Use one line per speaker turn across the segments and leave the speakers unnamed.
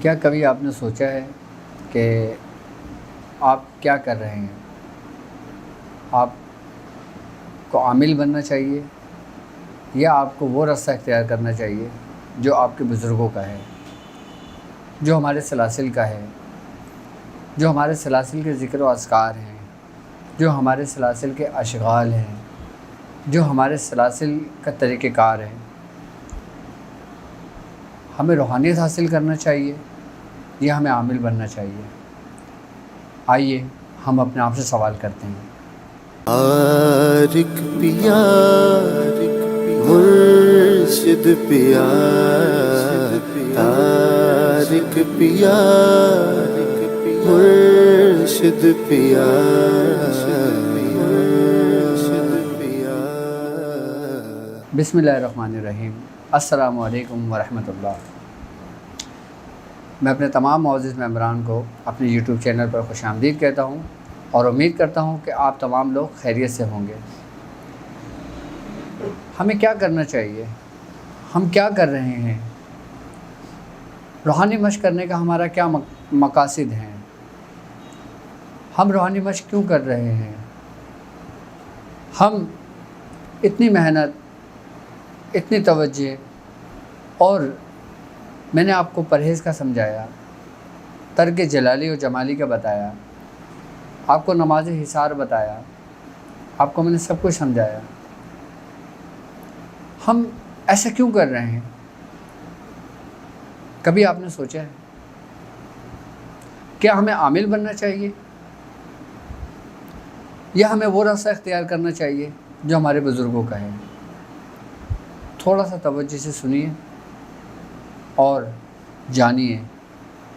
کیا کبھی آپ نے سوچا ہے کہ آپ کیا کر رہے ہیں؟ آپ کو عامل بننا چاہیے یا آپ کو وہ راستہ اختیار کرنا چاہیے جو آپ کے بزرگوں کا ہے، جو ہمارے سلاسل کا ہے، جو ہمارے سلاسل کے ذکر و اذکار ہیں، جو ہمارے سلاسل کے اشغال ہیں، جو ہمارے سلاسل کا طریقہ کار ہے؟ ہمیں روحانیت حاصل کرنا چاہیے یا ہمیں عامل بننا چاہیے؟ آئیے ہم اپنے آپ سے سوال کرتے ہیں۔
عارق پیا مرشد پیا، عارق پیا مرشد پیا،
بسم اللہ الرحمن الرحیم۔ السلام علیکم ورحمۃ اللہ۔ میں اپنے تمام معزز ممبران کو اپنے یوٹیوب چینل پر خوش آمدید کہتا ہوں اور امید کرتا ہوں کہ آپ تمام لوگ خیریت سے ہوں گے۔ ہمیں کیا کرنا چاہیے؟ ہم کیا کر رہے ہیں؟ روحانی مشق کرنے کا ہمارا کیا مقاصد ہیں؟ ہم روحانی مشق کیوں کر رہے ہیں؟ ہم اتنی محنت، اتنی توجہ، اور میں نے آپ کو پرہیز کا سمجھایا، ترک جلالی و جمالی کا بتایا، آپ کو نماز حصار بتایا، آپ کو میں نے سب کچھ سمجھایا۔ ہم ایسا کیوں کر رہے ہیں؟ کبھی آپ نے سوچا ہے؟ کیا ہمیں عامل بننا چاہیے یا ہمیں وہ راستہ اختیار کرنا چاہیے جو ہمارے بزرگوں کا ہے؟ تھوڑا سا توجہ سے سنیے اور جانیے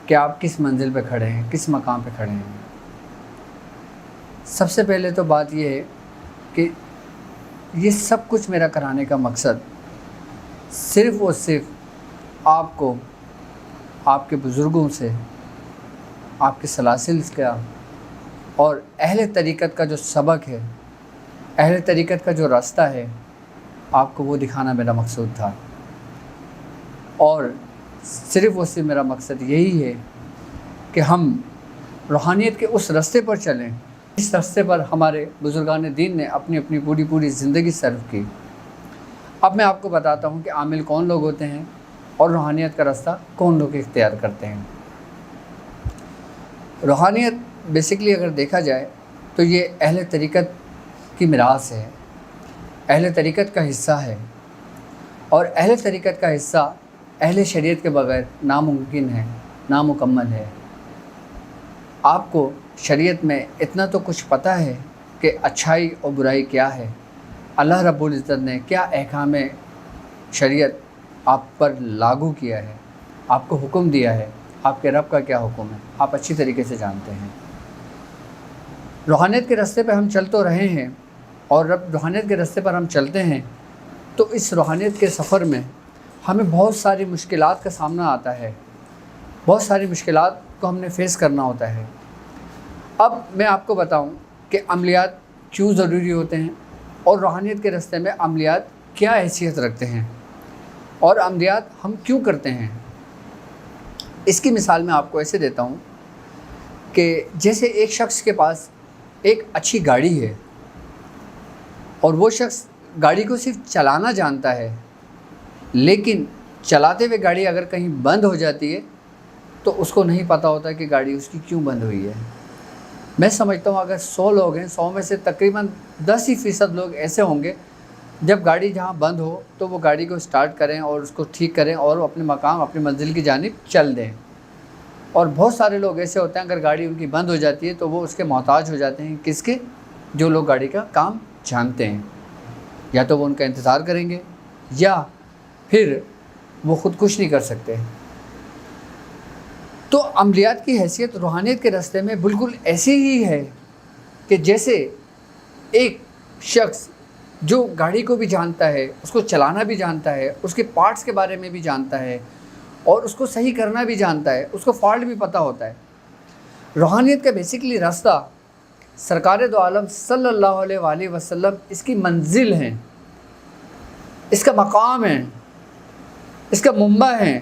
کہ آپ کس منزل پہ کھڑے ہیں، کس مقام پہ کھڑے ہیں۔ سب سے پہلے تو بات یہ ہے کہ یہ سب کچھ میرا کرانے کا مقصد صرف اور صرف آپ کو آپ کے بزرگوں سے، آپ کے سلاسل کا اور اہل طریقت کا جو سبق ہے، اہل طریقت کا جو راستہ ہے، آپ کو وہ دکھانا میرا مقصود تھا۔ اور صرف اور صرف میرا مقصد یہی ہے کہ ہم روحانیت کے اس راستے پر چلیں جس راستے پر ہمارے بزرگان دین نے اپنی اپنی پوری زندگی صرف کی۔ اب میں آپ کو بتاتا ہوں کہ عامل کون لوگ ہوتے ہیں اور روحانیت کا راستہ کون لوگ اختیار کرتے ہیں۔ روحانیت بیسیکلی اگر دیکھا جائے تو یہ اہل طریقت کی میراث ہے، اہل طریقت کا حصہ ہے، اور اہل طریقت کا حصہ اہل شریعت کے بغیر ناممکن ہے، نامکمل ہے۔ آپ کو شریعت میں اتنا تو کچھ پتہ ہے کہ اچھائی اور برائی کیا ہے، اللہ رب العزت نے کیا احکام شریعت آپ پر لاگو کیا ہے، آپ کو حکم دیا ہے، آپ کے رب کا کیا حکم ہے، آپ اچھی طریقے سے جانتے ہیں۔ روحانیت کے راستے پہ ہم چل تو رہے ہیں، اور روحانیت کے راستے پر ہم چلتے ہیں تو اس روحانیت کے سفر میں ہمیں بہت ساری مشکلات کا سامنا آتا ہے، بہت ساری مشکلات کو ہم نے فیس کرنا ہوتا ہے۔ اب میں آپ کو بتاؤں کہ عملیات کیوں ضروری ہوتے ہیں اور روحانیت کے راستے میں عملیات کیا حیثیت رکھتے ہیں اور عملیات ہم کیوں کرتے ہیں۔ اس کی مثال میں آپ کو ایسے دیتا ہوں کہ جیسے ایک شخص کے پاس ایک اچھی گاڑی ہے اور وہ شخص گاڑی کو صرف چلانا جانتا ہے، لیکن چلاتے ہوئے گاڑی اگر کہیں بند ہو جاتی ہے تو اس کو نہیں پتہ ہوتا کہ گاڑی اس کی کیوں بند ہوئی ہے۔ میں سمجھتا ہوں اگر 100 لوگ ہیں، 100 میں سے تقریباً 10% لوگ ایسے ہوں گے جب گاڑی جہاں بند ہو تو وہ گاڑی کو سٹارٹ کریں اور اس کو ٹھیک کریں اور اپنے مقام، اپنی منزل کی جانب چل دیں۔ اور بہت سارے لوگ ایسے ہوتے ہیں اگر گاڑی ان کی بند ہو جاتی ہے تو وہ اس کے محتاج ہو جاتے ہیں۔ کس کے؟ جو لوگ گاڑی کا کام جانتے ہیں، یا تو وہ ان کا انتظار کریں گے یا پھر وہ خود کچھ نہیں کر سکتے۔ تو عملیات کی حیثیت روحانیت کے راستے میں بالکل ایسی ہی ہے کہ جیسے ایک شخص جو گاڑی کو بھی جانتا ہے، اس کو چلانا بھی جانتا ہے، اس کے پارٹس کے بارے میں بھی جانتا ہے اور اس کو صحیح کرنا بھی جانتا ہے، اس کو فالٹ بھی پتہ ہوتا ہے۔ روحانیت کا بیسیکلی راستہ سرکار دو عالم صلی اللہ علیہ وآلہ وسلم اس کی منزل ہیں، اس کا مقام ہے، اس کا منبع ہے۔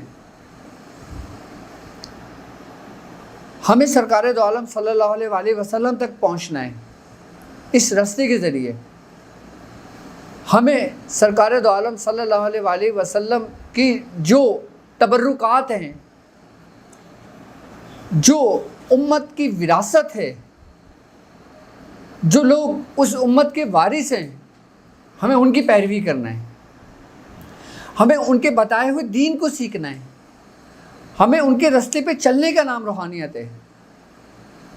ہمیں سرکار دو عالم صلی اللہ علیہ وآلہ وسلم تک پہنچنا ہے اس راستے کے ذریعے. ہمیں سرکار دو عالم صلی اللہ علیہ وآلہ وسلم کی جو تبرکات ہیں، جو امت کی وراثت ہے، جو لوگ اس امت کے وارث ہیں، ہمیں ان کی پیروی کرنا ہے. ہمیں ان کے بتائے ہوئے دین کو سیکھنا ہے. ہمیں ان کے راستے پہ چلنے کا نام روحانیت ہے.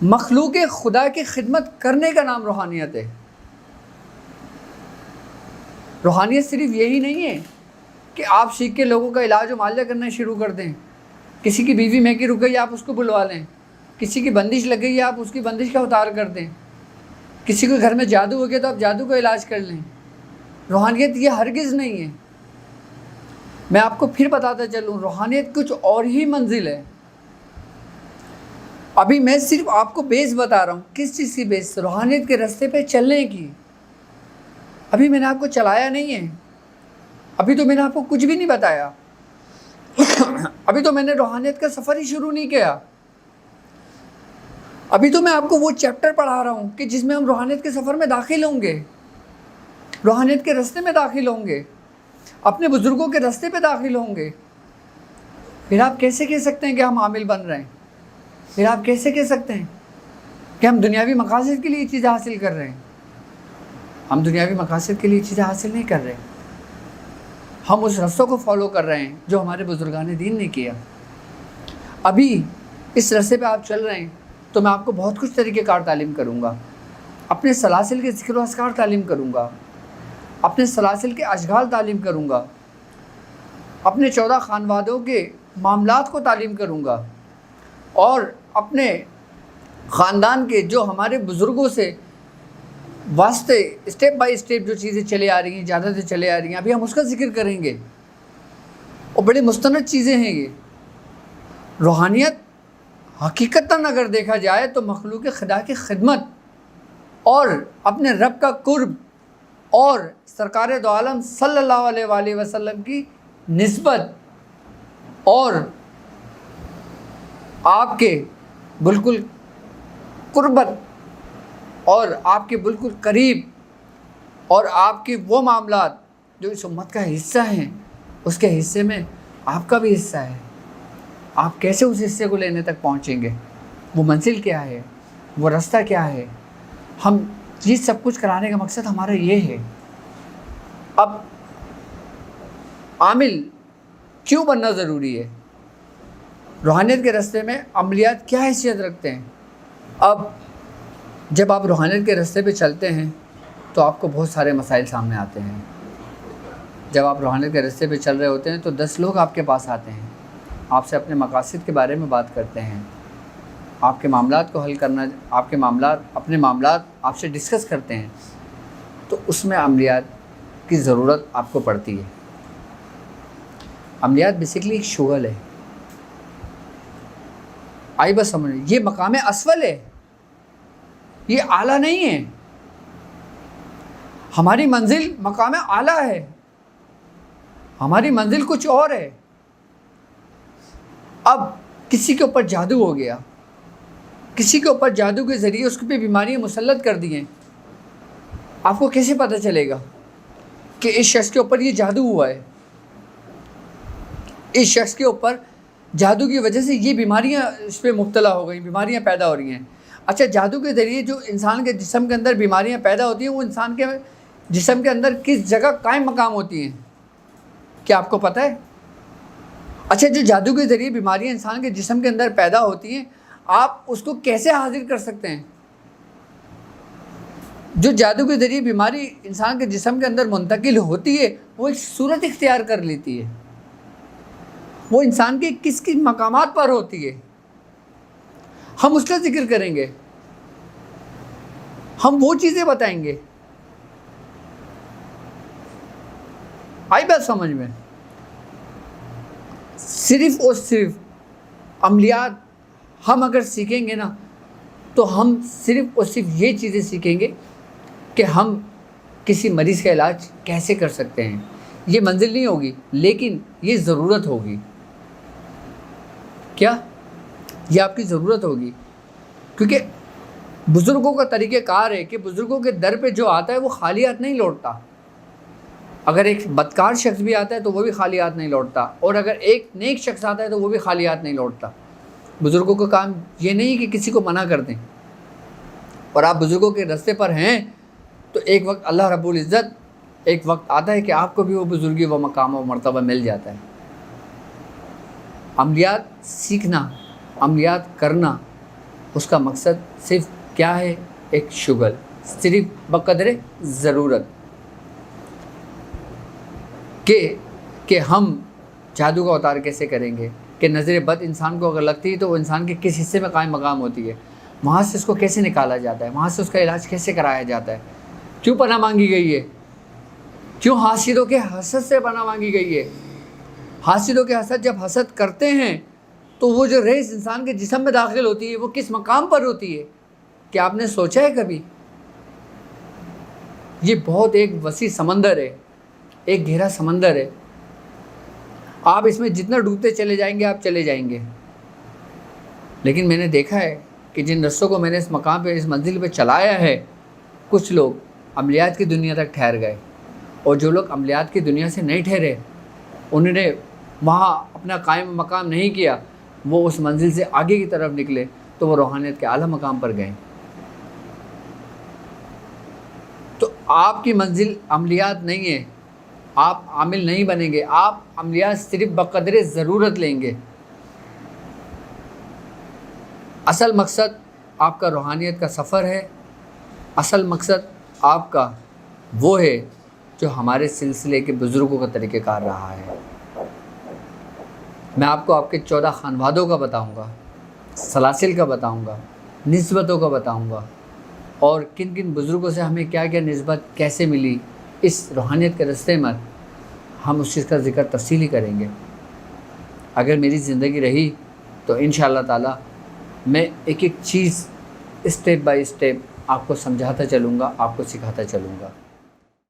مخلوق خدا کی خدمت کرنے کا نام روحانیت ہے. روحانیت صرف یہی نہیں ہے کہ آپ سیکھ کے لوگوں کا علاج و معالجہ کرنا شروع کر دیں. کسی کی بیوی مہنگی رک گئی، آپ اس کو بلوا لیں. کسی کی بندش لگ گئی ہے، آپ اس کی بندش کا اتار کر دیں. کسی کے گھر میں جادو ہو گیا تو آپ جادو کا علاج کر لیں. روحانیت یہ ہرگز نہیں ہے. میں آپ کو پھر بتاتا چلوں، روحانیت کچھ اور ہی منزل ہے. ابھی میں صرف آپ کو بیس بتا رہا ہوں. کس چیز کی بیس؟ روحانیت کے راستے پہ چلنے کی. ابھی میں نے آپ کو چلایا نہیں ہے. ابھی تو میں نے آپ کو کچھ بھی نہیں بتایا. ابھی تو میں نے روحانیت کا سفر ہی شروع نہیں کیا. ابھی تو میں آپ کو وہ چیپٹر پڑھا رہا ہوں کہ جس میں ہم روحانیت کے سفر میں داخل ہوں گے، روحانیت کے راستے میں داخل ہوں گے، اپنے بزرگوں کے راستے پہ داخل ہوں گے. پھر آپ کیسے کہہ سکتے ہیں کہ ہم عامل بن رہے ہیں؟ پھر آپ کیسے کہہ سکتے ہیں کہ ہم دنیاوی مقاصد کے لیے چیزیں حاصل کر رہے ہیں؟ ہم دنیاوی مقاصد کے لیے چیزیں حاصل نہیں کر رہے. ہم اس رستوں کو فالو کر رہے ہیں جو ہمارے بزرگان دین نے کیا. ابھی اس رستے پہ آپ چل رہے ہیں تو میں آپ کو بہت کچھ طریقہ کار تعلیم کروں گا. اپنے سلاسل کے ذکر و اذکار تعلیم کروں گا. اپنے سلاسل کے اشغال تعلیم کروں گا. اپنے 14 خانوادوں کے معاملات کو تعلیم کروں گا. اور اپنے خاندان کے جو ہمارے بزرگوں سے واسطے اسٹیپ بائی اسٹیپ جو چیزیں چلے آ رہی ہیں، زیادہ سے چلے آ رہی ہیں، ابھی ہم اس کا ذکر کریں گے. اور بڑی مستند چیزیں ہیں یہ. روحانیت حقیقتاً اگر دیکھا جائے تو مخلوق خدا کی خدمت اور اپنے رب کا قرب اور سرکار دو عالم صلی اللہ علیہ وآلہ وسلم کی نسبت اور آپ کے بالکل قربت اور آپ کے بالکل قریب اور آپ کے وہ معاملات جو اس امت کا حصہ ہیں، اس کے حصے میں آپ کا بھی حصہ ہے. آپ کیسے اس حصے کو لینے تک پہنچیں گے؟ وہ منزل کیا ہے؟ وہ راستہ کیا ہے؟ ہم یہ سب کچھ کرانے کا مقصد ہمارا یہ ہے. اب عامل کیوں بننا ضروری ہے؟ روحانیت کے راستے میں عملیات کیا حیثیت رکھتے ہیں؟ اب جب آپ روحانیت کے راستے پہ چلتے ہیں تو آپ کو بہت سارے مسائل سامنے آتے ہیں. جب آپ روحانیت کے راستے پہ چل رہے ہوتے ہیں تو 10 لوگ آپ کے پاس آتے ہیں، آپ سے اپنے مقاصد کے بارے میں بات کرتے ہیں، آپ کے معاملات کو حل کرنا، اپنے معاملات آپ سے ڈسکس کرتے ہیں. تو اس میں عملیات کی ضرورت آپ کو پڑتی ہے. عملیات بیسیکلی ایک شغل ہے. آئی بس سمجھ، یہ مقام اسفل ہے، یہ اعلیٰ نہیں ہے. ہماری منزل مقام اعلیٰ ہے. ہماری منزل کچھ اور ہے. اب کسی کے اوپر جادو ہو گیا، کسی کے اوپر جادو کے ذریعے اس پہ بیماریاں مسلط کر دی ہیں. آپ کو کیسے پتہ چلے گا کہ اس شخص کے اوپر یہ جادو ہوا ہے؟ اس شخص کے اوپر جادو کی وجہ سے یہ بیماریاں اس پہ مبتلا ہو گئی، بیماریاں پیدا ہو رہی ہیں. اچھا، جادو کے ذریعے جو انسان کے جسم کے اندر بیماریاں پیدا ہوتی ہیں، وہ انسان کے جسم کے اندر کس جگہ قائم مقام ہوتی ہیں؟ کیا آپ کو پتہ ہے؟ اچھا، جو جادو کے ذریعے بیماریاں انسان کے جسم کے اندر پیدا ہوتی ہیں، آپ اس کو کیسے حاضر کر سکتے ہیں؟ جو جادو کے ذریعے بیماری انسان کے جسم کے اندر منتقل ہوتی ہے، وہ ایک صورت اختیار کر لیتی ہے. وہ انسان کے کس کس مقامات پر ہوتی ہے، ہم اس کا ذکر کریں گے. ہم وہ چیزیں بتائیں گے. آئی بات سمجھ میں؟ صرف اور صرف عملیات ہم اگر سیکھیں گے نا، تو ہم صرف اور صرف یہ چیزیں سیکھیں گے کہ ہم کسی مریض کا علاج کیسے کر سکتے ہیں. یہ منزل نہیں ہوگی، لیکن یہ ضرورت ہوگی. کیا؟ یہ آپ کی ضرورت ہوگی کیونکہ بزرگوں کا طریقہ کار ہے کہ بزرگوں کے در پہ جو آتا ہے وہ خالی ہاتھ نہیں لوٹتا. اگر ایک بدکار شخص بھی آتا ہے تو وہ بھی خالی ہاتھ نہیں لوٹتا, اور اگر ایک نیک شخص آتا ہے تو وہ بھی خالی ہاتھ نہیں لوٹتا. بزرگوں کا کام یہ نہیں کہ کسی کو منع کر دیں, اور آپ بزرگوں کے راستے پر ہیں تو ایک وقت اللہ رب العزت ایک وقت آتا ہے کہ آپ کو بھی وہ بزرگی و مقام و مرتبہ مل جاتا ہے. عملیات سیکھنا, عملیات کرنا, اس کا مقصد صرف کیا ہے؟ ایک شغل, صرف بقدر ضرورت کہ ہم جادو کا اوتار کیسے کریں گے, کہ نظر بد انسان کو اگر لگتی ہے تو وہ انسان کے کس حصے میں قائم مقام ہوتی ہے, وہاں سے اس کو کیسے نکالا جاتا ہے, وہاں سے اس کا علاج کیسے کرایا جاتا ہے, کیوں پناہ مانگی گئی ہے, کیوں حاسدوں کے حسد سے پناہ مانگی گئی ہے. حاسدوں کے حسد جب حسد کرتے ہیں تو وہ جو ریس انسان کے جسم میں داخل ہوتی ہے وہ کس مقام پر ہوتی ہے, کیا آپ نے سوچا ہے کبھی؟ یہ بہت ایک وسیع سمندر ہے, ایک گہرا سمندر ہے. آپ اس میں جتنا ڈوبتے چلے جائیں گے آپ چلے جائیں گے. لیکن میں نے دیکھا ہے کہ جن رستوں کو میں نے اس مقام پہ, اس منزل پہ چلایا ہے, کچھ لوگ عملیات کی دنیا تک ٹھہر گئے, اور جو لوگ عملیات کی دنیا سے نہیں ٹھہرے, انہوں نے وہاں اپنا قائم مقام نہیں کیا, وہ اس منزل سے آگے کی طرف نکلے تو وہ روحانیت کے اعلیٰ مقام پر گئے. تو آپ کی منزل عملیات نہیں ہے, آپ عامل نہیں بنیں گے, آپ عملیات صرف بقدر ضرورت لیں گے. اصل مقصد آپ کا روحانیت کا سفر ہے, اصل مقصد آپ کا وہ ہے جو ہمارے سلسلے کے بزرگوں کا طریقہ کار رہا ہے. میں آپ کو آپ کے 14 خانوادوں کا بتاؤں گا, سلاسل کا بتاؤں گا, نسبتوں کا بتاؤں گا, اور کن کن بزرگوں سے ہمیں کیا کیا نسبت کیسے ملی. اس روحانیت کے راستے میں ہم اس چیز کا ذکر تفصیلی کریں گے. اگر میری زندگی رہی تو انشاءاللہ تعالی میں ایک ایک چیز اسٹیپ بائی اسٹیپ آپ کو سمجھاتا چلوں گا, آپ کو سکھاتا چلوں گا.